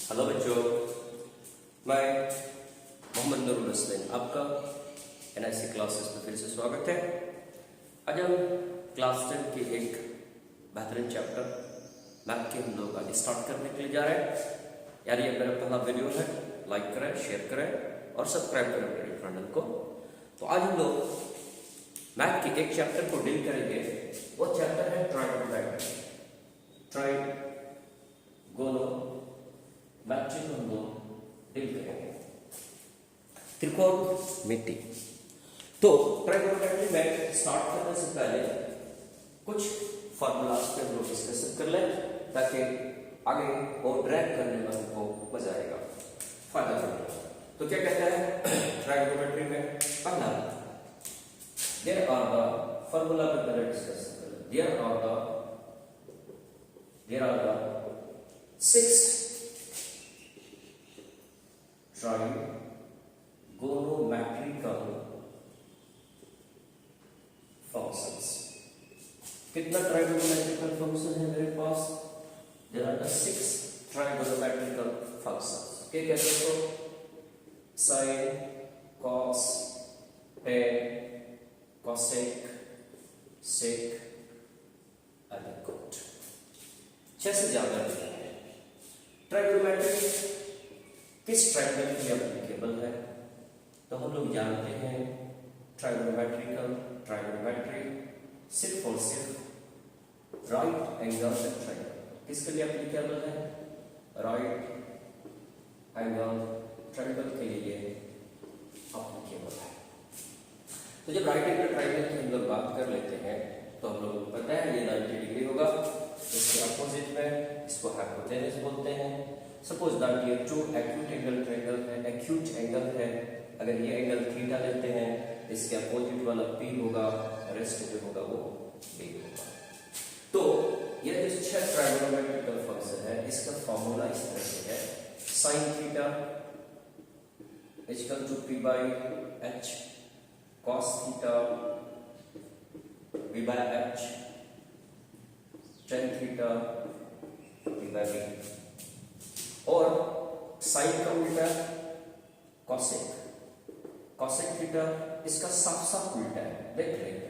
Hello बच्चों, मैं मोहम्मद नूरुल हसनैन आपका NIC क्लासेस में फिर से स्वागत है। आज हम क्लास 10 के एक बेहतरीन चैप्टर मैथ के हम लोग आज स्टार्ट करने के लिए जा रहे हैं। यार ये मेरा पहला वीडियो है, लाइक करें, शेयर करें और सब्सक्राइब करें मेरे चैनल को। तो आज हम लोग मैथ के एक चैप्टर को डील करेंगे। वो चैप्टर है ट्राइगोनोमेट्री। मैट्रिक हम लोग डील करेंगे, त्रिकोणमिति। तो ट्राइगोनोमेट्री में स्टार्ट करने से पहले कुछ फॉर्मूलाज पे हम लोग डिस्कस कर लें ताकि आगे वो ड्रैग करने में हमको मजा आएगा, फायदा मिलेगा। तो क्या कहता है ट्राइगोनोमेट्री में? पहला, देयर आर द फॉर्मूला पे पहले डिस्कस कर लें। There are the 6 trigonometrical functions. कितना ट्राइगोनोमेट्रिकल फंक्शन है मेरे पास? There are the 6 trigonometrical functions. क्या कहते हैं तो? Sine, cos, tan, cosec, sec, cot. 6 से ज्यादा नहीं है। ट्राइगोनोमेट्री किस ट्रायंगल के लिए एप्लीकेबल है? तो हम लोग जानते हैं ट्राइगोनोमेट्री सिर्फ और सिर्फ राइट एंगल ट्रायंगल किसके लिए एप्लीकेबल है? राइट एंगल ट्रायंगल के लिए एप्लीकेबल है। तो जब राइट एंगल ट्रायंगल की हम लोग बात कर लेते हैं तो हम लोग पता है ये 90 डिग्री होगा। इसके अपोजिट में इसको हाइपोटेनस बोलते हैं। सपोज दैट ये 2 एक्यूट एंगल ट्रायंगल है, एक्यूट एंगल है। अगर ये एंगल थीटा लेते हैं, इसके अपोजिट वाला P होगा, रेस्ट जो होगा वो B होगा। तो ये जो 6 ट्राइगोनोमेट्रिकल फंक्शन है, इसका फॉर्मूला इस तरह से है। sin theta equal to P by H, cos theta B by H, tan theta B by B। और साइन का उल्टा कॉसेक, कॉसेक थीटा इसका साफ साफ उल्टा है, देख लेंगे।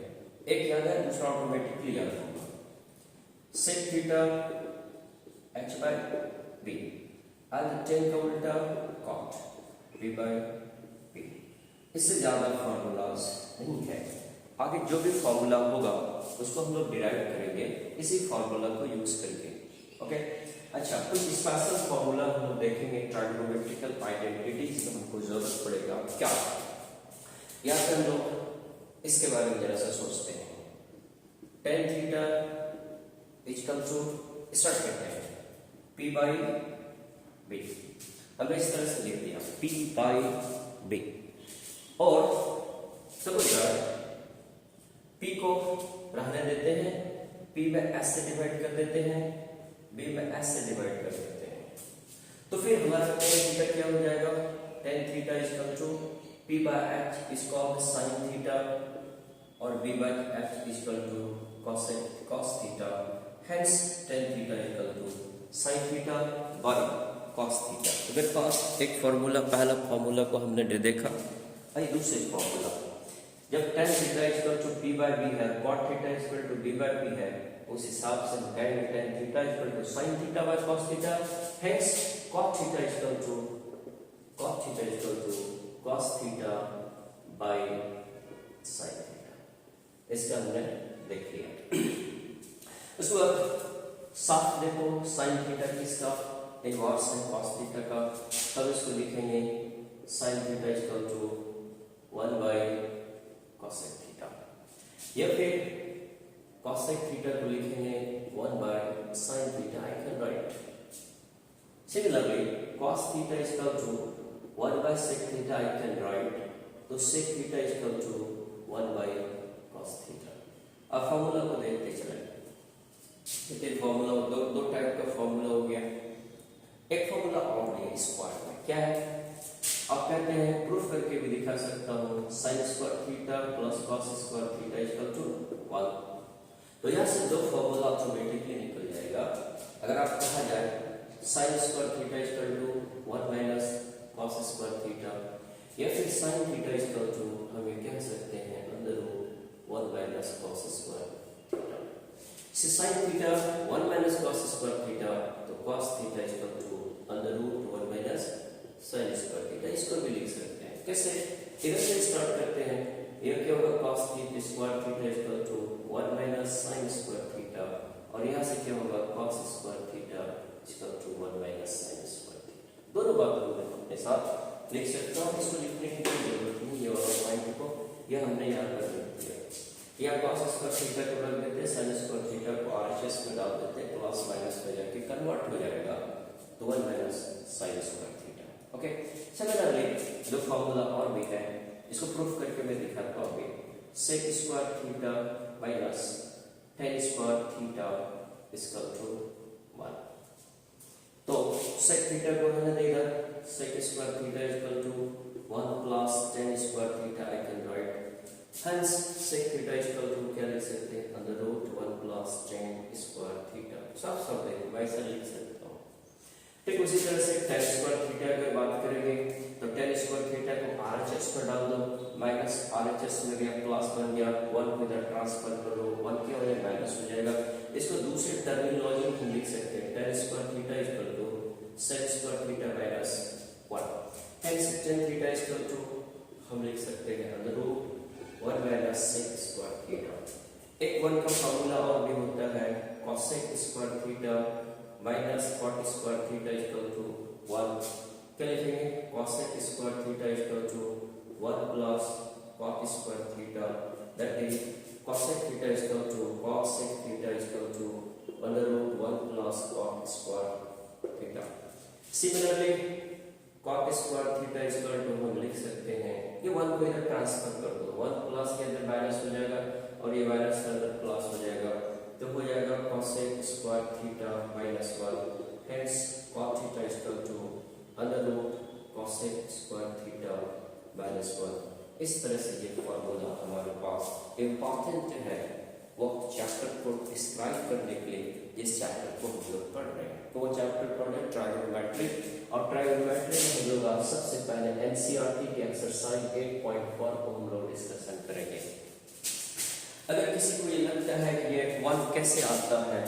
एक याद है, दूसरा ऑटोमेटिकली याद होगा। Sec theta H by B and tan का उल्टा कॉट B बाय B। इससे ज्यादा फॉर्मूलाज नहीं है। आगे जो भी फॉर्मूला होगा उसको हम लोग डिराइव करेंगे इसी फॉर्मूला को यूज करके। ओके अच्छा, कुछ स्पेशल फॉर्मूला हम लोग देखेंगे। ट्राइगोनोमेट्रिकल आइडेंटिटीज में हमको जरूरत पड़ेगा क्या, या फिर हम लोग इसके बारे में जरा सा सोचते हैं। tan theta equal to, start करते हैं, P बाई B। हमने इस तरह से लिख दिया P बाई B। और सपोज P को रहने देते हैं, P में S से डिवाइड कर देते हैं, B में S से डिवाइड कर देते हैं। तो फिर हमारा tan थीटा क्या हो जाएगा? tan theta equal to P by H is called sin theta और B by H equal to cos theta. Hence tan theta equal to sin theta by cos theta. तो मेरे पास एक फार्मूला, पहला formula को हमने देखा। आइए दूसरे फार्मूला, जब tan theta equal to P by B है, cot theta equal to B by B है, उस हिसाब से हम कहेंगे tan theta equal to sin theta by cos theta. Hence cot theta equal to cos theta by sin theta. इसका हमने देख लिया। उसके बाद साथ देखो sin थीटा किसका, एक और sin cos थीटा का। तब इसको लिखेंगे sin theta equal to 1 by cosec theta, या फिर cosec थीटा को लिखेंगे 1 by sin theta. I can write similarly cos theta equal to 1 by sec theta. I can write तो sec theta equal to 1 by cos theta. अब formula को देखते चलें। देखिए फॉर्मूला दो टाइप का फॉर्मूला हो गया। एक फॉर्मूला और है स्क्वायर में, क्या है? आप कहते हैं, प्रूफ करके भी दिखा सकता हूं, sin square theta plus cos square theta equal to 1। तो यहां से दो फॉर्मूला ऑटोमेटिकली निकल जाएगा। अगर आप कहा जाए sine square theta equal to 1 minus cos square theta, या फिर साइन थीटा इक्वल टू हम ये कह सकते हैं under root 1 minus cos square theta. इसे sine theta 1 minus cos square theta, तो cos theta equal to under root 1 minus sine square theta, इसको भी लिख सकते हैं। कैसे? इधर से स्टार्ट करते हैं, यह क्या होगा cos theta square theta equal to 1 minus sine square theta, और यहाँ से क्या होगा cos square theta equal to 1 minus sine square theta. दोनों बातों को अपने साथ लिख सकता हूँ, इसको लिखने की कोई जरूरत नहीं, ये वाला पॉइंट को यह हमने यहाँ पर लिख दिया। या cos स्क्वायर थीटा को रख देते हैं, sin स्क्वायर थीटा को RHS में डाल देते हैं, प्लस माइनस में जाके कन्वर्ट हो जाएगा तो 1 minus sin square theta. Okay, similarly दो फॉर्मूला और भी है, इसको प्रूफ करके मैं दिखाता हूँ अभी। sec square theta minus tan square theta equal to 1। तो sec थीटा को रहने देगा, sec square theta equal to 1 plus tan square theta I can write, hence sec theta equal to क्या लिख सकते हैं under root 1 plus tan square theta. साफ साफ देखो मैं ऐसा लिख सकता हूँ। ठीक उसी तरह से tan स्क्वायर थीटा की बात करेंगे तो tan स्क्वायर थीटा को RHS पर डाल दो, माइनस RHS में गया प्लस बन गया, 1 को इधर ट्रांसफर कर दो, 1 क्या हो जाएगा माइनस हो जाएगा। इसको दूसरी टर्मिनोलॉजी में लिख सकते हैं tan square theta equal to sec square theta minus 1, hence tan theta equal to हम लिख सकते हैं under root 1 minus sec square theta. एक 1 का फॉर्मूला और भी होता है cosec square theta minus cot square theta equal to 1। क्या लिखेंगे cosec square theta equal to 1 plus cot square theta, that is cosec theta equal to cosec theta equal to under root 1 plus cot square theta. Similarly cot square theta equal to हम लिख सकते हैं, ये 1 को इधर transfer कर दो, 1 plus के अंदर माइनस हो जाएगा और ये माइनस के अंदर प्लस हो जाएगा, तो हो जाएगा cosec square theta minus 1, hence cot theta equal to under root cosec square theta minus 1। इस तरह से ये फॉर्मूला हमारे पास इम्पोर्टेंट है वक्त चैप्टर को डिस्क्राइब करने के लिए, इस चैप्टर को हम लोग पढ़ रहे हैं। तो वो चैप्टर पढ़ रहे हैं ट्राइगोनोमेट्री, और ट्राइगोनोमेट्री में हम लोग आज सबसे पहले एनसीईआरटी की एक्सरसाइज 8.4 को हम लोग डिस्कशन करेंगे। अगर किसी को ये लगता है कि ये 1 कैसे आता है,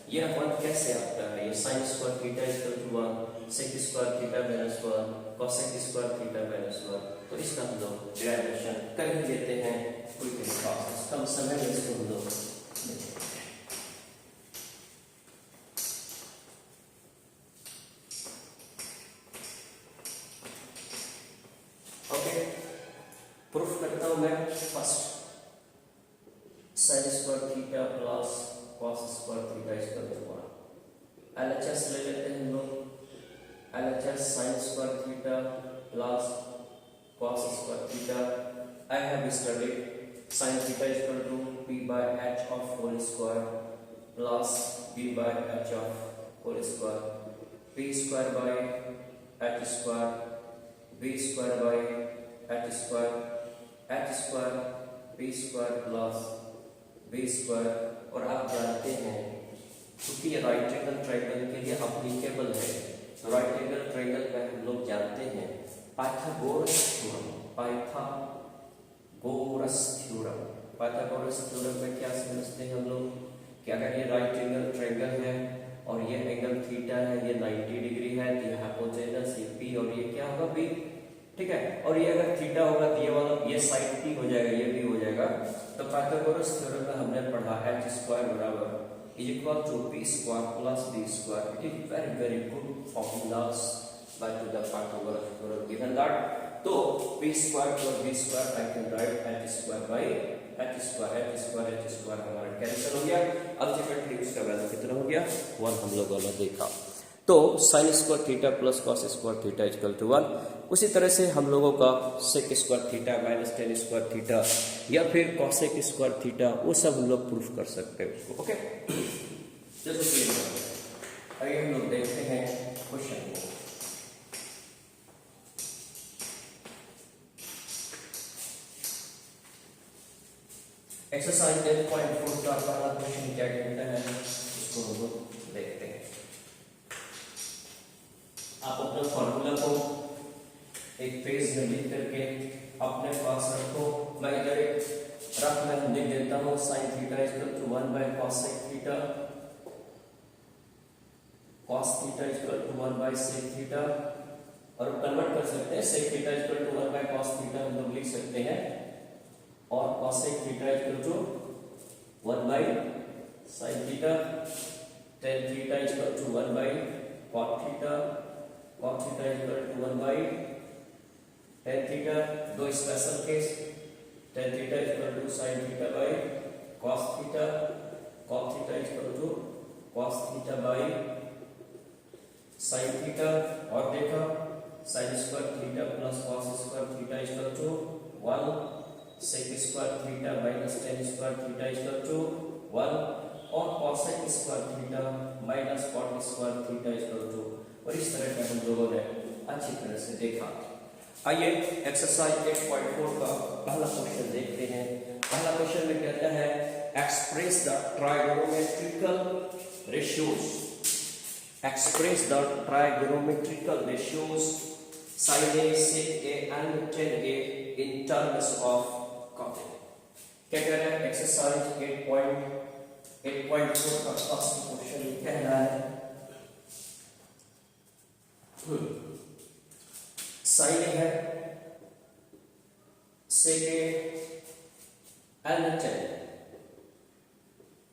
ये 1 कैसे आता है, ये sin square theta equal to 1, sec square theta minus 1, cosec square theta minus 1, तो इसका हम लोग डेरिवेशन कर ही लेते हैं, कोई कम समय में इसको हम लोग ओके प्रूफ करता हूं मैं। First sin square theta plus cos square theta equal to 1, LHS ले लेते हैं हम लोग, LHS sin square theta plus cos square theta. I have studied sin theta is equal to p by h of whole square plus b by h of whole square, p square by h square, b square by h square, h square p square plus b square। और आप जानते हैं क्योंकि ये right angle triangle के लिए applicable है, तो राइट एंगल ट्रायंगल में हम लोग जानते हैं पाइथागोरस थ्योरम, पाइथागोरस थ्योरम में क्या समझते हैं हम लोग कि अगर ये राइट एंगल ट्रायंगल है और ये एंगल थीटा है, ये 90 डिग्री है, तो ये हाइपोटेनस ये p और ये क्या होगा b, ठीक है। और ये अगर थीटा होगा तो ये वाला ये साइड p हो जाएगा, ये b हो जाएगा। तो पाइथागोरस थ्योरम में हमने पढ़ा h स्क्वायर बराबर is equal to p square plus b square. It is very good formulas by to the Pythagoras theorem given that, तो p स्क्वायर और b square I can write h square by h square हमारा cancel हो गया। Ultimately उसका value कितना हो गया 1 हम लोगों ने देखा। तो sin square theta plus cos square theta equal to 1। उसी तरह से हम लोगों का sec square theta minus tan square theta या फिर cosec स्क्वायर थीटा, वो सब हम लोग प्रूफ कर सकते हैं उसको। ओके चलो आइए हम लोग देखते हैं क्वेश्चन को। एक्सरसाइज 8.4 का पहला क्वेश्चन क्या कहता है, इसको हम लोग देखते हैं। पेज में लिख करके अपने पास रखो। मैं इधर एक रफ में लिख देता हूँ, sine theta equal to 1 by cosec theta, cos theta equal to 1 by sec theta, और कन्वर्ट कर सकते हैं, sec theta equal to 1 by cos theta हम लोग लिख सकते हैं, और cosec theta equal to 1 by sine theta, tan theta equal to 1 by cot theta, cot theta equal to 1 by tan theta. दो special case, tan theta equal to sign theta by cos theta, cot theta equal to cos theta by sine theta, और देखा sine square theta plus cos square theta equal to 1, sec square theta minus tan square theta equal to 1, और cosec square theta minus cot square theta equal to, और इस तरह का हम लोगों ने अच्छी तरह से देखा। आइए एक्सरसाइज 8.4 का पहला क्वेश्चन देखते हैं। पहला क्वेश्चन में कहता है express the trigonometrical ratios, express the trigonometrical ratios sin A, sec A and tan A in terms of cot A। क्या कह रहा है एक्सरसाइज 8.4 का फर्स्ट क्वेश्चन कह रहा है साइन ए है, सेक ए एंड टेन,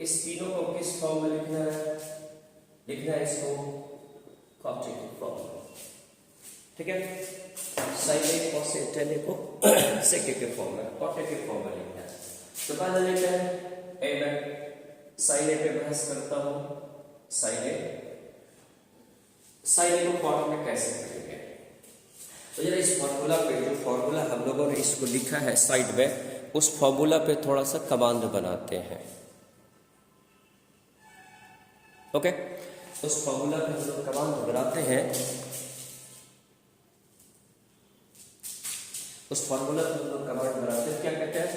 इस तीनों को किस फॉर्म में लिखना है? लिखना है इसको कॉट ए के फॉर्म में, ठीक है। Sign A cos A tan ए को सेक ए के फॉर्म में, कॉट ए के फॉर्म में लिखना है। तो पहले लेते हैं ए में साइन ए पे बहस करता हूं। साइन ए को कॉट में कैसे करेंगे? तो जरा इस फॉर्मूला पे, जो फॉर्मूला हम लोगों ने इसको लिखा है साइड में, उस फॉर्मूला पे थोड़ा सा कमांड बनाते हैं, ओके। उस फॉर्मूला पे हम लोग कमांड बनाते हैं, उस फॉर्मूला पे हम लोग कमांड बनाते हैं। क्या कहते हैं?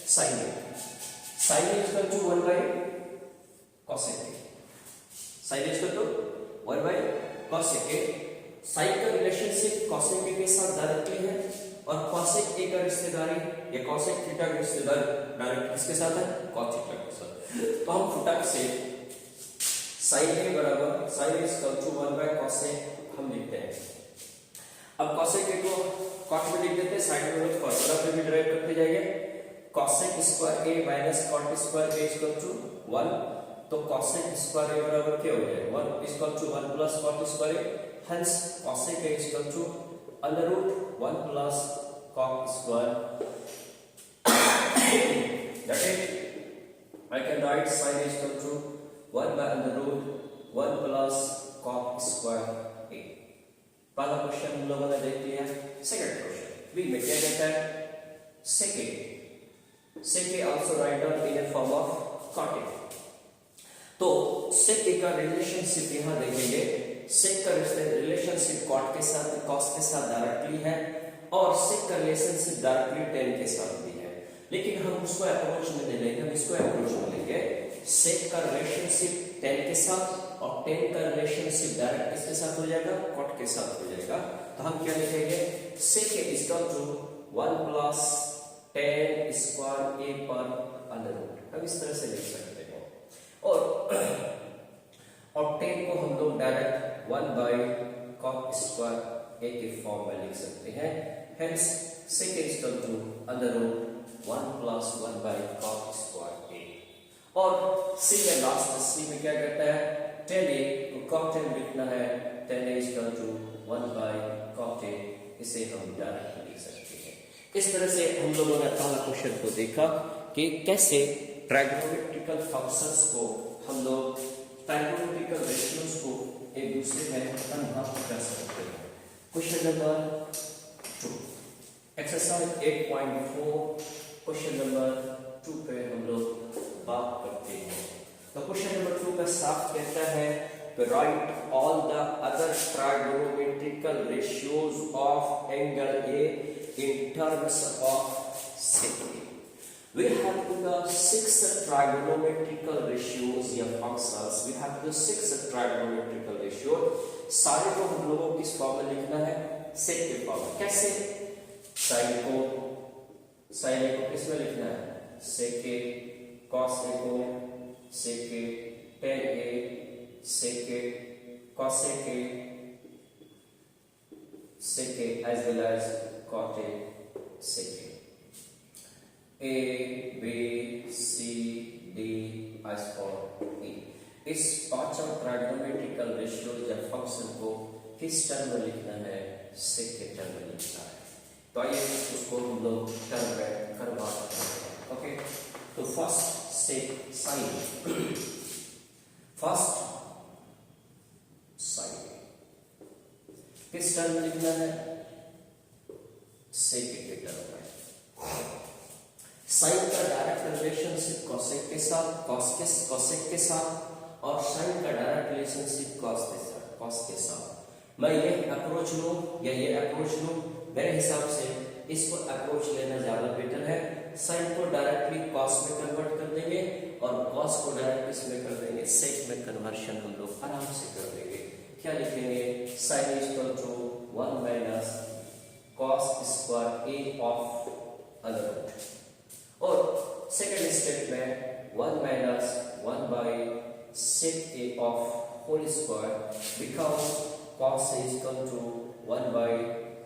Sine A equal to 1 by cosec A, sine A equal to 1 by cosec A. Sine का रिलेशनशिप कॉसेक ए के साथ डायरेक्टली है, और कॉसेक ए का रिश्तेदारी या कॉसेक थीटा का रिश्तेदार डायरेक्ट किसके साथ है? कॉट थीटा के साथ। तो हम फटाक से साइन ए बराबर sine A equal to 1 by cosec हम लिखते हैं। अब कॉसेक ए को कॉट में लिख देते हैं, साइड में लोग फॉर्मूला पे भी ड्राइव करते जाएंगे। Cosec square A minus cot square A equal to 1, तो कॉसेक स्क्वायर ए बराबर क्या हो जाएगा? 1 equal to 1 plus cot square A, hence cosec A is equal to under root 1 plus cot square। That is, I can write sin A is equal to 1 by under root 1 plus cot square A। पहला question हम लोगों ने देख लिया। Second question B में क्या कहता है? sec A also write down in a form of cot A। तो sec A का रिलेशनशिप यहां देखेंगे, सेक का रिलेशनशिप कॉट के साथ, कॉस के साथ डायरेक्टली है, और सेक का रिलेशनशिप डायरेक्टली टेन के साथ भी है। लेकिन हम उसको अप्रोच में ले लेंगे, हम इसको अप्रोच में लेंगे। सेक का रिलेशनशिप टेन के साथ और टेन का रिलेशनशिप डायरेक्ट किसके साथ हो जाएगा? कॉट के साथ हो जाएगा। तो हम क्या लिखेंगे? Sec A is equal to 1 plus tan square A पर अंडर रूट, हम इस तरह से लिख सकते हैं। और टेन को हम लोग direct 1 by cot square A के फॉर्म में लिख सकते हैं। Hence sec is equal to under root 1 plus 1 by cot square A. और सी में लास्ट सी में क्या कहता है? टेन ए को कॉट ए लिखना है, tan A is equal to 1 by cot A, इसे हम डायरेक्ट लिख सकते हैं। इस तरह से हम लोगों ने पहला क्वेश्चन को देखा कि कैसे ट्राइगोनोमेट्रिकल फंक्शंस को हम लोग ट्राइगोनोमेट्रिकल रेशियोज को एक दूसरे में कन्वर्ट कर सकते हैं। Question number 2 exercise 8.4 question number 2 पे हम लोग बात करते हैं। तो क्वेश्चन नंबर 2 का साफ कहता है write all the other trigonometrical ratios of angle A in terms of sec A. We have to the 6 trigonometrical ratios या functions, we have to the 6 trigonometrical ratios। सारे को हम लोगों को किस फॉर्म में लिखना है? सेक के फॉर्म में। कैसे? साइन ए को किस में लिखना है, सेक ए, कॉस ए को sec A, tan A sec A, cosec A sec A, as well as cot A sec A. A B C D as for E. इस पांचों ट्राइगोनोमेट्रिकल रेशियो या फंक्शन को किस टर्म में लिखना है, सेक के टर्म में लिखना है। तो आइए उसको हम लोग टर्म में करवा सकते हैं। ओके, तो फर्स्ट सेक साइन, फर्स्ट साइन किस टर्म में लिखना है, सेक के टर्म में। साइन का डायरेक्ट रिलेशनशिप कॉसेक के साथ, कॉसेक के साथ, और साइन का डायरेक्ट रिलेशनशिप कॉस के साथ। मैं ये अप्रोच लूं या ये अप्रोच लूं, मेरे हिसाब से इसको अप्रोच लेना ज्यादा बेटर है। साइन को डायरेक्टली कॉस में कन्वर्ट कर देंगे और कॉस को डायरेक्ट इसमें कर देंगे, सेक में कन्वर्शन हम लोग आराम से कर देंगे। क्या लिखेंगे, sine is equal to 1 minus cos square A of under root, और सेकंड स्टेप में 1 minus 1 by sec A of whole square, because cos is equal to 1 by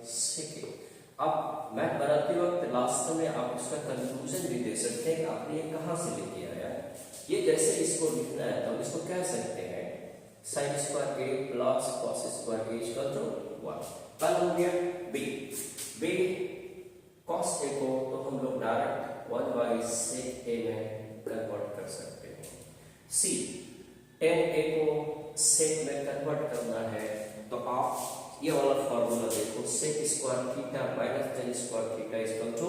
sec a। अब मैथ बनाते वक्त लास्ट में आप उसका कंक्लूजन भी दे सकते हैं, आपने ये कहां से लेके आया। ये जैसे इसको लिखना है तो हम इसको कह सकते हैं sin square a plus cos square a equal to 1। कल हो गया b cos a को तो हम लोग डायरेक्ट 1 by sec a में कन्वर्ट कर सकते हैं। c tan a को sec में कन्वर्ट करना है तो आप ये वाला फॉर्मूला देखो, sec square theta minus tan square theta equal to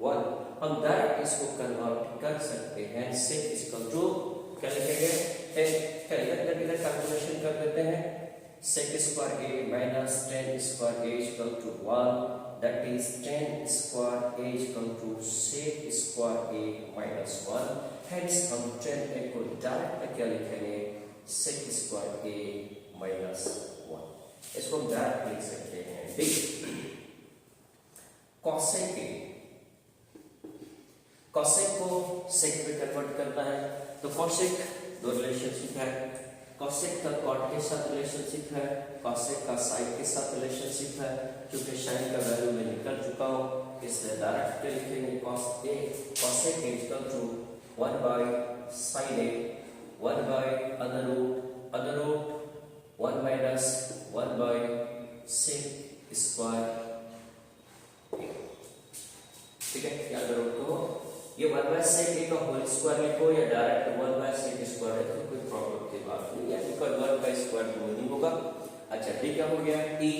1। हम डायरेक्ट इसको कन्वर्ट कर सकते हैं, sec इक्वल टू क्या लिखेंगे, इधर कैलकुलेशन कर देते हैं, sec square a minus tan square a equal to 1, that is tan square a equal to sec square a minus 1। Hence हम tan a को डायरेक्ट क्या लिखेंगे, sec स्क्वायर a माइनस 1। इसको हम डायरेक्ट लिख सकते हैं। डी कॉसेक ए, cosec को सेक में कन्वर्ट करना है तो कॉसेक दो रिलेशनशिप है, कॉसेक का कॉट के साथ रिलेशनशिप है, कॉसेक का साइन के साथ रिलेशनशिप है। क्योंकि साइन का वैल्यू मैं निकल चुका हूं, इसलिए डायरेक्ट लिखेंगे cos A, cosec A equal to 1 by sine A, 1 by under root 1 minus 1 by sec square. ठीक है, याद रखो ये 1 बाय सेक ए का होल स्क्वायर लिखो या डायरेक्ट 1 बाय सेक स्क्वायर है तो कोई प्रॉब्लम की बात नहीं है, बिकॉज़ 1 बाय स्क्वायर तो नहीं होगा। अच्छा ठीक क्या हो गया, ई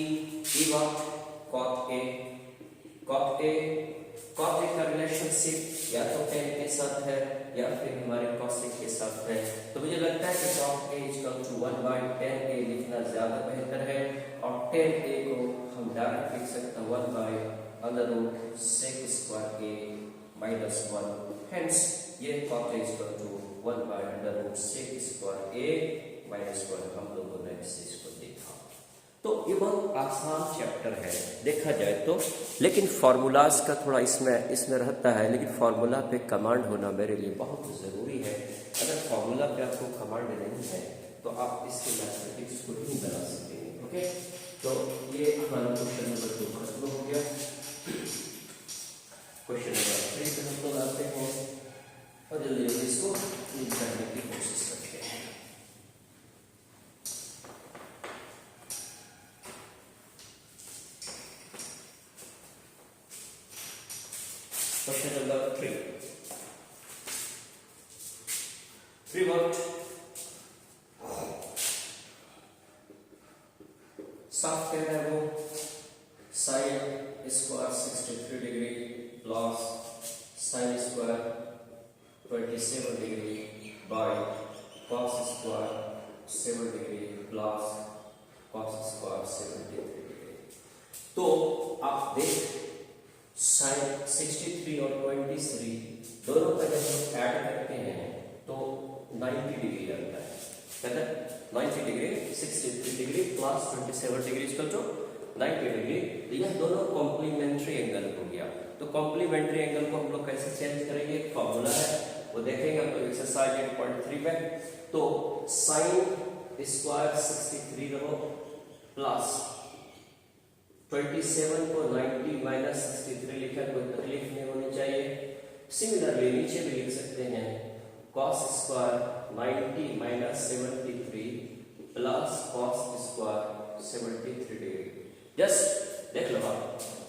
व्हाट cot a का रिलेशनशिप या तो tan के साथ है या फिर हमारे cosec के साथ है। तो मुझे लगता है कि cot a equal to 1 by tan a लिखना ज्यादा बेहतर है, और tan a को हम डायरेक्ट लिख सकते हैं 1 by under root sec square a minus 1। Hence ये cot a equal to 1 by under root sec square a minus 1 हम लोगों ने इसको देखा। तो ये बहुत आसान चैप्टर है देखा जाए तो, लेकिन फार्मूलाज का थोड़ा इसमें रहता है, लेकिन फार्मूला पे कमांड होना मेरे लिए बहुत ज़रूरी है। अगर फार्मूला पे आपको कमांड नहीं है तो आप इसके मैथमेटिक्स को नहीं बना सकेंगे। ओके, तो ये हमारा क्वेश्चन नंबर 2 खत्म हो गया। क्वेश्चन नंबर 3 पे हम लोग आते हैं और जल्दी जल्दी इसको करने की कोशिश करते हैं। Question number 3. What? साफ कह रहे हो sine square 63 degree plus sine square 27 degree by cos square 7 degree plus cos square 73 degree. तो आप देख साइन 63 और 23 दोनों का जब हम ऐड करते हैं तो 90 डिग्री आता है, कहते हैं 90 degree 63 degree plus 27 degree equal to 90 degree. तो यह दोनों कॉम्प्लीमेंट्री एंगल हो गया। तो कॉम्प्लीमेंट्री एंगल को हम लोग कैसे चेंज करेंगे, फॉर्मूला है वो देखेंगे हम लोग एक्सरसाइज 8.3 में। तो साइन स्क्वायर 63 रहो प्लस 27 को 90 माइनस 63 लिखा, कोई तकलीफ नहीं होनी चाहिए। सिमिलरली नीचे भी लिख सकते हैं cos square 90 minus 73 plus cos square 73 degree. Just देख लो आप,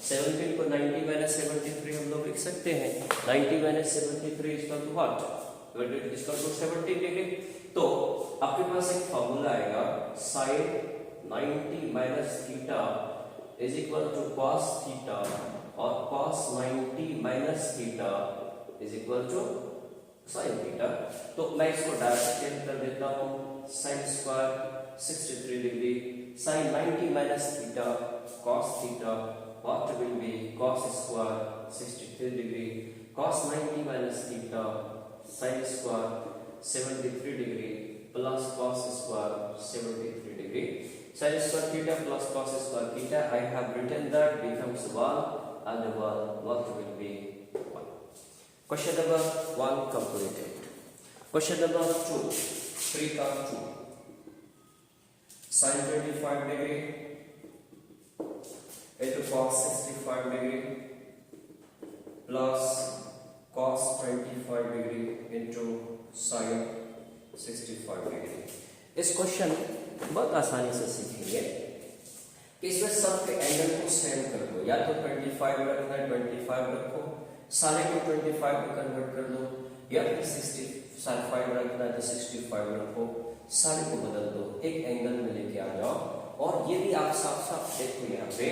17 को 90 माइनस 73 हम लोग लिख सकते हैं। 90 minus 73 equal to what, equal to 70 degree. तो आपके पास एक फॉर्मूला आएगा sin 90 minus theta is equal to cos theta और cos 90 minus theta is equal to sin theta. तो मैं इसको डायरेक्ट चेंज कर देता हूं, sin square 63 degree sin 90 minus theta cos theta what will be cos square 63 degree cos 90 minus theta sin square 73 degree plus cos square 73 degree. sin square theta plus cos square theta, I have written that becomes 1 and 1 what will be 1. Question number 1 completed. Question number 2, 3 का 2, sin 25 degree into cos 65 degree plus cos 25 degree into sin 65 degree. इस question बहुत आसानी से सीखेंगे कि इसमें सबके angle को सेम कर दो, या तो 25 रखना है 25 रखो, सारे को 25 में कन्वर्ट कर दो, या फिर 65 रखना है तो 65 रखो, सारे को बदल दो, एक एंगल में लेके आ जाओ। और ये भी आप साफ साफ देखो यहाँ पे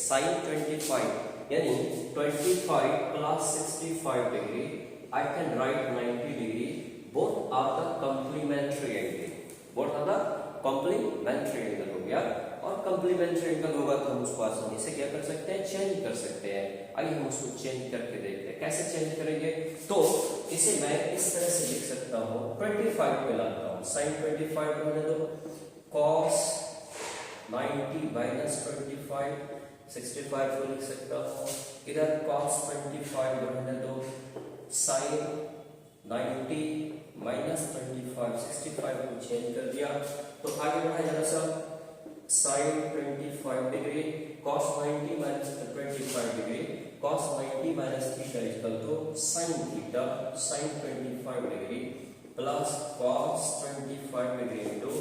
sin 25 यानी 25 प्लस 65 degree, I can write 90 degree, both are the complementary angle, both are the complementary angle हो गया। और कॉम्प्लीमेंट्री एंगल होगा तो हम उसको आसानी से क्या कर सकते हैं, चेंज कर सकते हैं। आइए हम उसको चेंज करके देखते हैं कैसे चेंज करेंगे। तो इसे मैं इस तरह से लिख सकता हूं, 25 पे लाता हूं, sin 25 रहने दो, cos 90 माइनस 25 65 को लिख सकता हूं, इधर cos 25 रहने दो, sin 90 माइनस 25 65 को चेंज कर दिया। तो आगे बढ़ा जरा सा, sin 25 degree cos 90 minus 25 degree cos 90 minus theta equal to sin theta sin 25 degree plus cos 25 degree into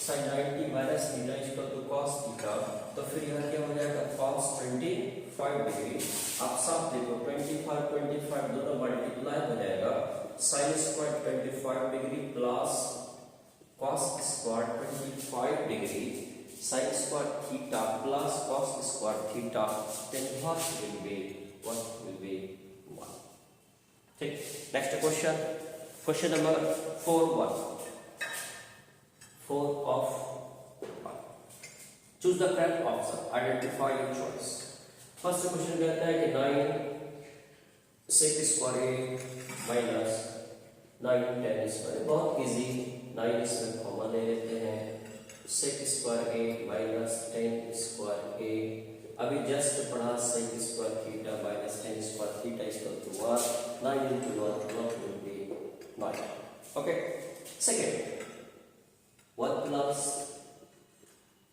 sin 90 minus theta equal to cos theta. तो फिर यहां क्या हो जाएगा, cos 25 डिग्री, आप साफ देखो 25 दोनों मल्टीप्लाई हो जाएगा, sin square 25 degree plus cos square 25 degree sin square theta plus cos square theta, then what will be 1। ठीक, next question, question number 4 of 1। Choose the correct option, identify your choice. First question कहता है कि 9 sec square a minus 9 tan square, बहुत easy, 9 इसमें common ले लेते हैं, sec square a minus tan square a, अभी जस्ट पढ़ा sec square theta minus tan square theta equal to 1, 9 into 1 will be 9। Okay, second 1 plus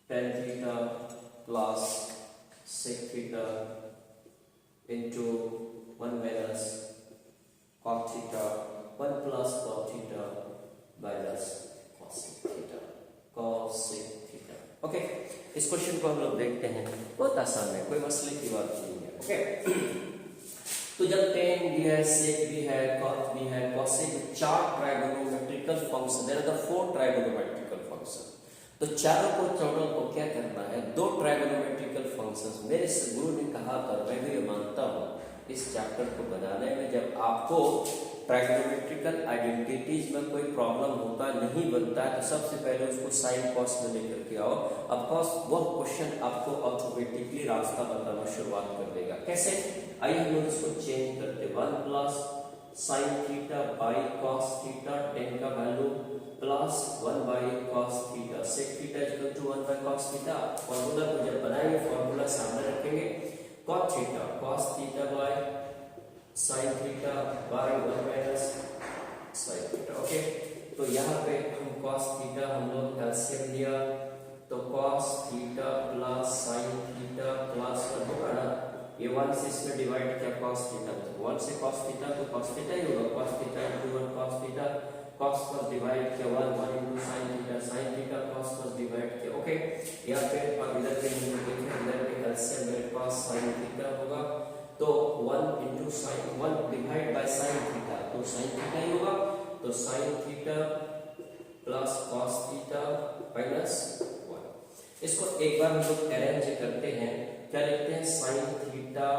tan theta plus sec theta into 1 minus cot theta, 1 plus cot theta minus cosec theta. Okay, इस question को हम लोग देखते हैं, बहुत आसान है, कोई मसले की बात नहीं है। ओके, तो जब tan भी है, sec भी है, cot भी है, cosec, 4 trigonometrical function, there are the 4 trigonometrical function. तो चारों को टोटल को क्या करना है, 2 ट्राइगोनोमेट्रिकल फंक्शंस। मेरे गुरु ने कहा था, मैं भी मानता हूँ, इस चैप्टर को बनाने में जब आपको ट्राइगोनोमेट्रिकल आइडेंटिटीज में कोई प्रॉब्लम होता नहीं बनता है, तो सबसे पहले उसको साइन कॉस में लेकर के आओ। ऑफ कोर्स वह क्वेश्चन आपको ऑटोमेटिकली रास्ता बताना शुरुआत कर देगा। कैसे, आइए हम लोग इसको चेंज करते, 1 plus sine theta by cos theta, tan का value plus 1 by cos theta, sec theta equal to 1 by cos theta. Formula को जब बनाएंगे फॉर्मूला सामने रखेंगे, cos theta by sine theta by 1 minus sine theta. Okay, तो यहाँ पे हम कॉस थीटा हम लोग एलसीएम लिया, तो cos theta plus sine theta plus होगा ना, ये 1 से इसमें डिवाइड किया कॉस थीटा, तो 1 से कॉस थीटा तो कॉस थीटा ही होगा, cos theta into 1 cos theta, cos पर डिवाइड किया 1 इनटू साइन थीटा कॉस पर डिवाइड किया। ओके, यहाँ पे अब इधर पे हम देखें, इधर पे एलसीएम मेरे पास साइन थीटा होगा, तो 1 into sine 1 divide by sine theta, तो साइन थीटा ही होगा, तो sign theta plus cos theta minus 1। इसको एक बार हम लोग अरेंज करते हैं, क्या लिखते हैं, sine theta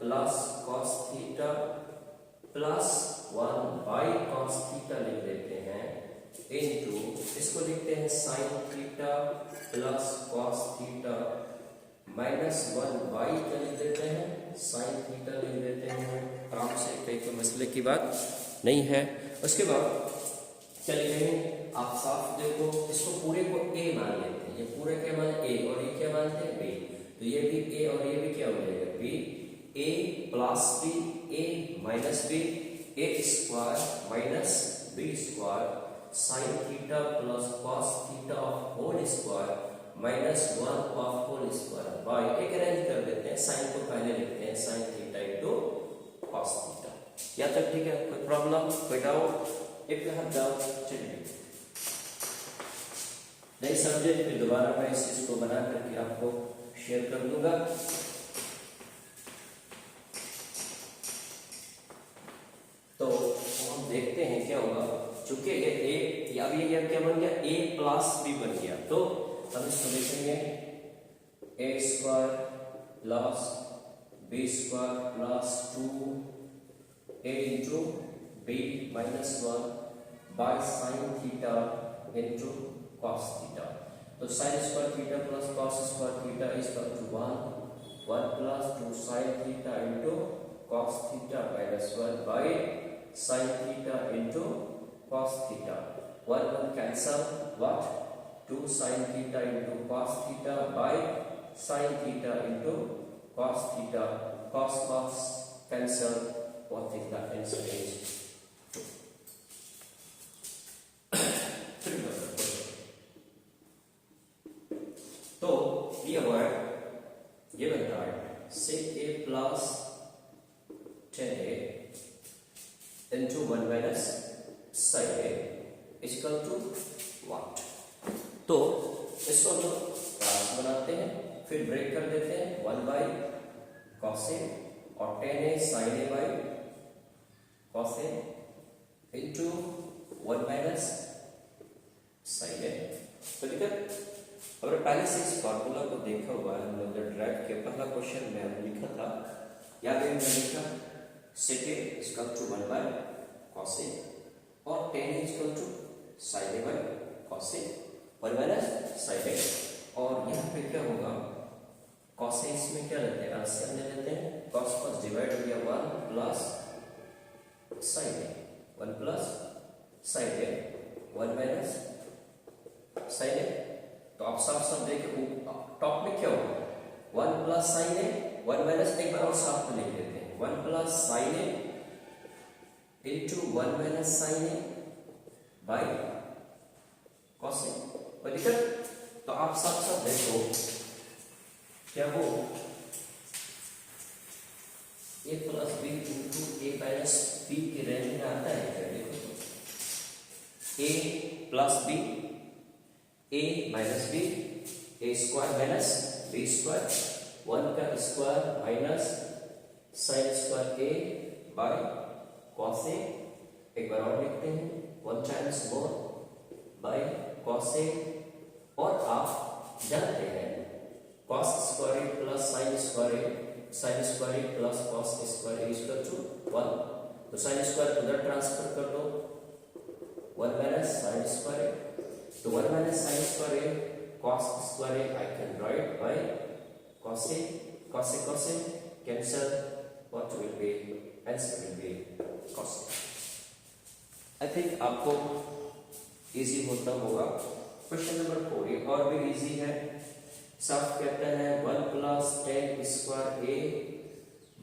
plus cos theta plus 1 by cos theta लिख देते हैं, इनटू इसको लिखते हैं sine theta plus cos theta minus 1 by क्या लिख देते हैं, साइन थीटा लिख देते हैं, आराम से, कोई मसले की बात नहीं है। उसके बाद क्या लिखेंगे, आप साफ देखो, इसको पूरे को ए मान लेते हैं, ये पूरे के मान ए और ये क्या मानते हैं बी, तो ये भी ए और ये भी क्या हो जाएगा B, A plus B, A minus B, A square minus B square sine theta plus cos theta of whole square minus 1 of whole square by, एक अरेंज कर देते हैं, साइन को पहले लिखते हैं sine theta into cos theta. या तक ठीक है, कोई प्रॉब्लम, कोई डाउट? एक डाउट, चलिए नहीं समझे फिर दोबारा मैं इस चीज को बना करके आपको शेयर कर दूंगा। तो हम देखते हैं क्या होगा, चूंकि ये ए, अब ये क्या बन गया, ए प्लस बी बन गया, तो हम इसको लिखेंगे A square plus B square plus 2 A into B minus 1 by sine theta into cos theta, तो sine square theta plus cos square theta is equal to 1 plus 2 sine theta into cos theta minus 1 by sine theta into cos theta, 1 cancel, what 2 sine theta into cos theta by sine theta into cos theta, cos cancel, what is the answer is तो ये word ये बनता है sec a plus 10a into 1 minus sin a is equal to what? तो इसको हम लोग trans बनाते हैं, फिर ब्रेक कर देते हैं 1 बाई cos a और 10a sin a by cos a into 1 minus sin a। तो ठीक है, हमने पहले से इस फॉर्मूला को देखा हुआ है, हम लोग ड्राइव के पहला क्वेश्चन में हमने लिखा था, याद है हमने लिखा sec a is equal to 1 by cos a और 10 is equal to sin a by cos a 1 minus sin a, और यहाँ पे क्या होगा, cos a इसमें क्या लेते हैं, एलसीएम ले लेते हैं, cos पर डिवाइड हो गया 1 plus sin a, 1 plus sin a 1 minus sin a, तो आप साफ देखिए टॉप में क्या होगा 1 प्लस साइन ए 1 माइनस, एक बार और साफ में लिख देते हैं 1 plus sine A into 1 minus sine A by cos A, तो आप साफ देखो क्या हो, A plus B into A minus B की रेंज में आता है क्या, देखो A plus B a minus B, A square minus B square, 1 का square minus sine square A by cos A, एक बार और लिखते हैं 1 times more by cos A, और आप जानते हैं cos square A plus sine square A, sine square A plus cos square A is equal to 1, तो साइन स्क्वायर उधर ट्रांसफर कर दो 1 माइनस साइन स्क्वायर ए, तो 1 minus sin square a cos square a I can write by cos a cancel, what will be answer will be cosec। I think आपको easy होता होगा। Question number 4 ये और भी इजी है। साफ कहता है 1 plus tan square A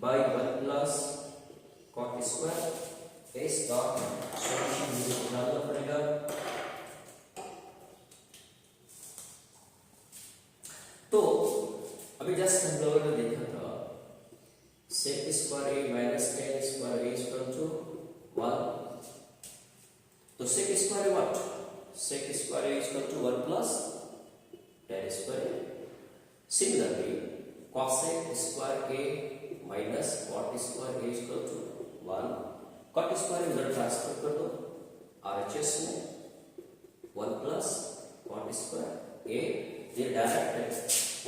by 1 plus cot square. इसका सॉल्यूशन मुझे निकालना पड़ेगा। तो अभी जस्ट हम लोगों ने देखा था sec square A minus tan square A equal to 1। तो sec square A what? Sec square A equal to 1 plus tan square A. Similarly cosec square A minus cot square A equal to 1। Cot square इधर transfer कर दो RHS में 1 plus cot square ए। ये direct है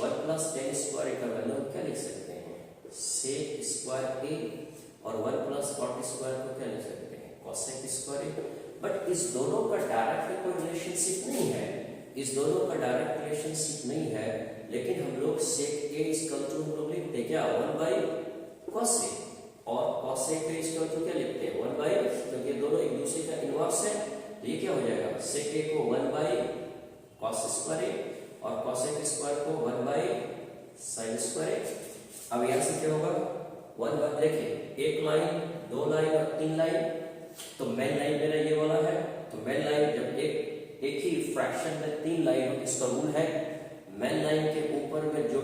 1 plus tan square का value क्या लिख सकते हैं? सेक स्क्वायर ए और 1 प्लस कॉट स्क्वायर को क्या लिख सकते हैं? cosec square A. बट इस दोनों का डायरेक्ट कोई रिलेशनशिप नहीं है, इस दोनों का डायरेक्ट रिलेशनशिप नहीं है। लेकिन हम लोग सेक ए इक्वल टू हम लोग लिखते क्या? 1 बाई cosec। और cosec ए इक्वल टू क्या लिखते हैं? 1 बाई, क्योंकि ये दोनों एक दूसरे का इनवर्स है। तो ये क्या हो जाएगा? सेक ए को 1 बाई cos स्क्वायर ए और cosec स्क्वायर को 1 बाई sin स्क्वायर ए। अब यहां से क्या होगा? 1 बाई, देखिए एक लाइन, दो लाइन और तीन लाइन। तो मेन लाइन मेरा ये वाला है। तो मेन लाइन जब एक ही फ्रैक्शन में तीन लाइन, इसका रूल है मेन लाइन के ऊपर में जो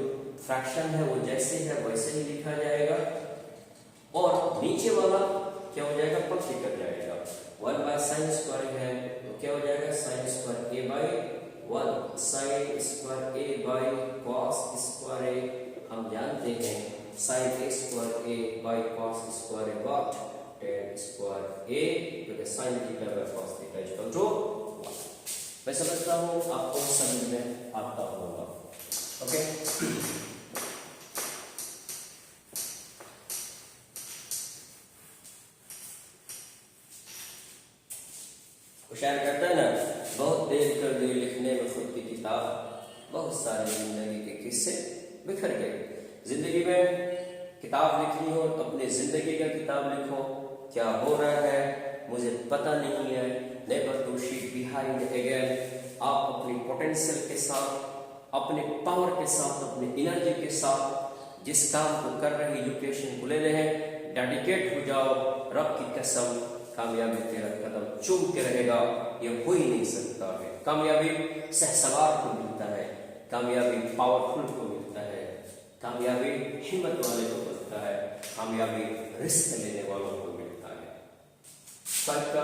फ्रैक्शन है वो जैसे है वैसे ही लिखा जाएगा और नीचे वाला क्या हो जाएगा? पक्के कर जाएगा। 1 बाय साइन स्क्वायर है तो क्या हो जाएगा? Sine square A by 1 sine square A by cos square A. हम जानते हैं sine A square A by cos square A what? Tan square A, क्योंकि sine theta by cos theta equal to 1। मैं समझता हूं आपको समझ में आता होगा। ओके, शायर कहता है ना, बहुत देर कर दी लिखने में खुद की किताब, बहुत सारे जिंदगी के किस्से बिखर गए। जिंदगी में किताब लिखनी हो तो अपनी जिंदगी का किताब लिखो। क्या हो रहा है मुझे पता नहीं है, never to sheet behind again. आप अपनी पोटेंशियल के साथ, अपने पावर के साथ, अपनी एनर्जी के साथ जिस काम को कर रहे एजुकेशन को ले रहे हैं, डेडिकेट हो जाओ। रब की कसम कामयाबी तेरा कदम चूम के रहेगा, ये हो ही नहीं सकता है। कामयाबी सहसवार को मिलता है, कामयाबी पावरफुल को मिलता है, कामयाबी हिम्मत वाले को मिलता है, कामयाबी रिस्क लेने वालों को मिलता है। फाइव का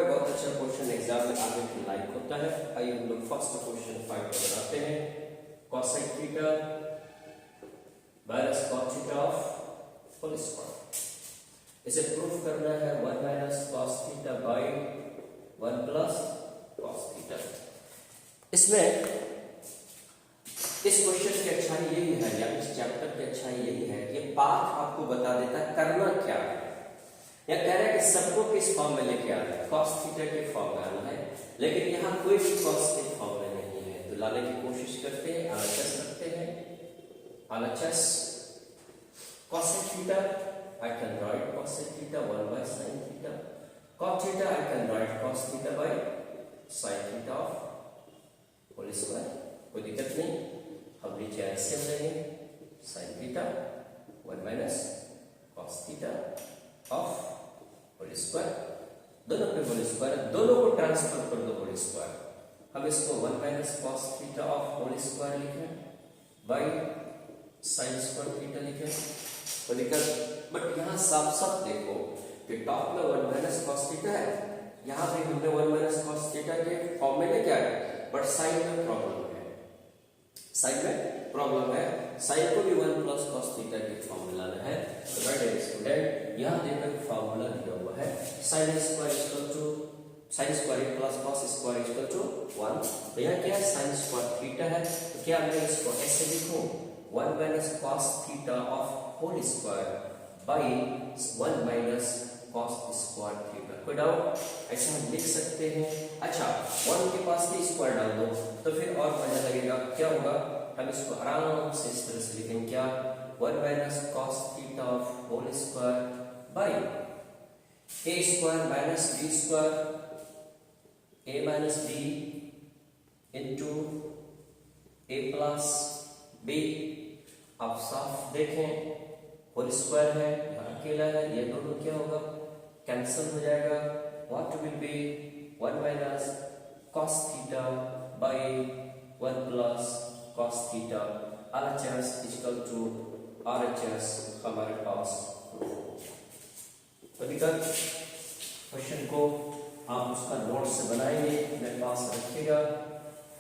बहुत अच्छा क्वेश्चन एग्जाम में आगे की लाइक होता है। आइए हम लोग फर्स्ट क्वेश्चन 5 को बनाते हैं। cosec theta minus cot theta of whole square. इसे प्रूफ करना है 1 minus cos theta by 1 plus cos theta. इसमें इस क्वेश्चन की अच्छाई यही है, या इस चैप्टर की अच्छाई यही है कि पाथ आपको बता देता है करना क्या है। या कह रहा है कि सबको किस फॉर्म में लेके आना है? cos थीटा के फॉर्म में आना है, लेकिन यहाँ कोई भी cos के फॉर्म में नहीं है। तो लाने की कोशिश करते हैं, RHS रखते हैं। RHS cosec theta I can write cosec theta 1 by sin theta. Cot theta I can write cos theta by sin theta of whole square. कोई दिक्कत नहीं, हम नीचे ऐसे लेंगे sin theta 1 minus cos theta of whole square। दोनों पे whole square, दोनों को ट्रांसफर कर दो whole square। हम इसको 1 minus cos theta of whole square लिखें by sin square theta लिखें। तो दिक्कत, बट यहाँ साफ साफ देखो कि टॉप में 1 माइनस cos थीटा है, यहाँ पे हमने 1 माइनस cos थीटा के फॉर्म में लेके आए, बट साइन में प्रॉब्लम है। साइन में प्रॉब्लम है, साइन को भी 1 प्लस cos थीटा के फॉर्म में लाना है। तो माय डियर स्टूडेंट, यहाँ देखो फॉर्मूला दिया हुआ है sin square equal to sin square plus cos square equal to 1। तो यहाँ क्या है? sin स्क्वायर थीटा है, तो क्या मैं इसको ऐसे लिखूं 1 minus cos theta of whole square by 1 minus cos square theta. कोई डाउट? ऐसे हम लिख सकते हैं। अच्छा, 1 के पास भी स्क्वायर डाल दो तो फिर और मजा लगेगा। क्या होगा? हम इसको आराम से इस तरह से लिखेंगे, क्या 1 minus cos theta of whole square by a square minus b square, a minus b into a plus b। आप साफ देखें होल स्क्वायर है, यहाँ अकेला है, ये दोनों क्या होगा, कैंसिल हो जाएगा। What will be 1 minus cos theta by 1 plus cos theta. RHS equal to RHS हमारे पास। तो क्वेश्चन को आप उसका नोट से बनाएंगे, मेरे पास रखिएगा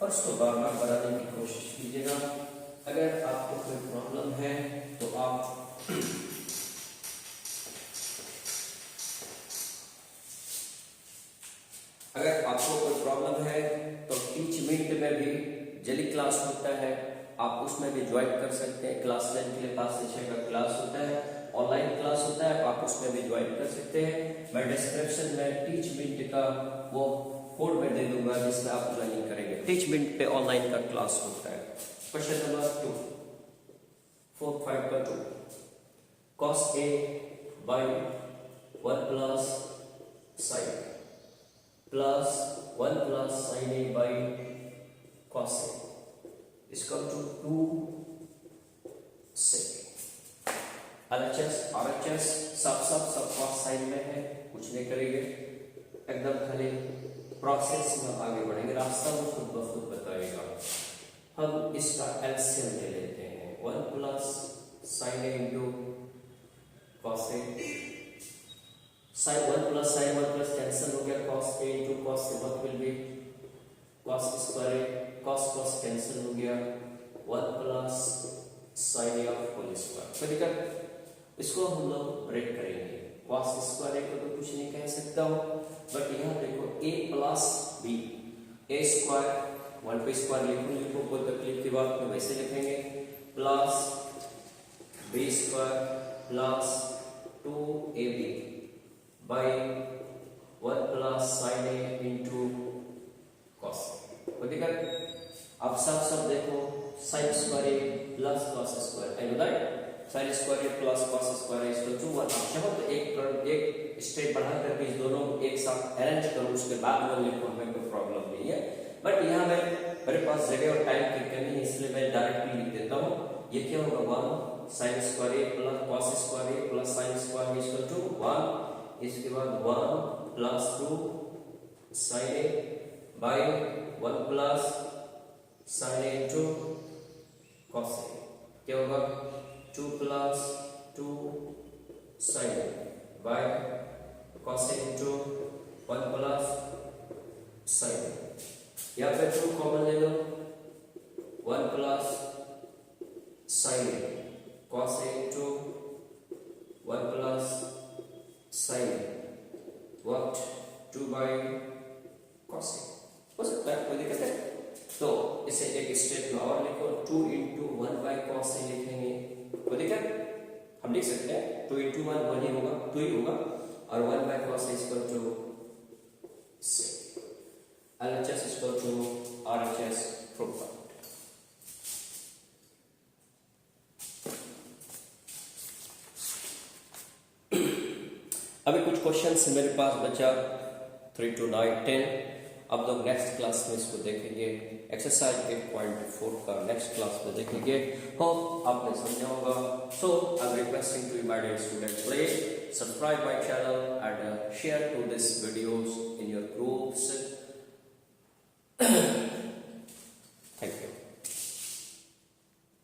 और उसको बार बार बनाने की कोशिश कीजिएगा। अगर आपको कोई प्रॉब्लम है तो आप तो टीच मिनट में भी जली क्लास होता है, आप उसमें भी ज्वाइन कर सकते हैं। क्लास 10 के लिए 5 से 6 का क्लास होता है, ऑनलाइन क्लास होता है, आप उसमें भी ज्वाइन कर सकते हैं। मैं डिस्क्रिप्शन में टीच मिनट का वो कोड में दे दूंगा जिसमें आप ज्वाइनिंग करेंगे। टीच मिनट पे ऑनलाइन का क्लास होता है। क्वेश्चन नंबर 2 4.5 का 2 cos a by 1 plus sin plus 1 plus sin a by cos a इसका टू 2 sec। RHS सब cos sin में है, कुछ नहीं करेंगे, एकदम खाली प्रोसेस में आगे बढ़ेंगे, रास्ता वो खुद ब खुद बताएगा। हम इसका एलसीएम ले लेते हैं, 1 plus sine A into cos A, sine 1 plus sine 1 plus cancel हो गया, cos A into cos A, what will be cos square A, cos cos cancel हो गया, 1 plus sine A of whole square. तो देखिए इसको हम लोग break करेंगे, कॉस स्क्वायर ए को तो कुछ नहीं कह सकता हूं, बट यहाँ देखो a plus B, A square 1 पे स्क्वायर लिखो, कोई तकलीफ की बात नहीं, वैसे लिखेंगे, plus B square plus 2ab by 1 plus sine A into cos. आप सब देखो, sine square A plus cos square, I know that sine square A plus cos square is equal to 1। आप चाहो तो एक स्टेप बढ़ा करके इस दोनों को एक साथ अरेंज करो, उसके बाद में लिखो, हमें कोई प्रॉब्लम नहीं है। बट यहाँ मेरे पास जगह और टाइम की कमी है, इसलिए मैं डायरेक्टली लिख देता हूँ। ये क्या होगा 1 sine square A plus cos square A plus sine square is equal to 1, इसके बाद 1 plus 2 sine A by 1 plus sine A into cos A, क्या होगा 2 plus 2 sine A by cos A into 1 plus sine A. या फिर 2 common ले लो, 1 plus sine A cos A into 1 plus sine A, what 2 by cos ए, हो सकता है, कोई दिक्कत है। तो इसे एक स्टेप में और लिखो, 2 इंटू 1 बाई कॉस ए लिखेंगे, कोई दिक्कत, हम लिख सकते हैं 2 इंटू 1 1 ही होगा, 2 ही होगा, और 1 by cos A equal to 6। LHS is equal to RHS proved। अभी कुछ क्वेश्चंस मेरे पास बचा 3 to 9 10, अब लोग नेक्स्ट क्लास में इसको देखेंगे। एक्सरसाइज 8.4 का नेक्स्ट क्लास में देखेंगे। होप आपने समझा होगा। So I am requesting to my dear students, please subscribe my channel and share to this videos in your groups.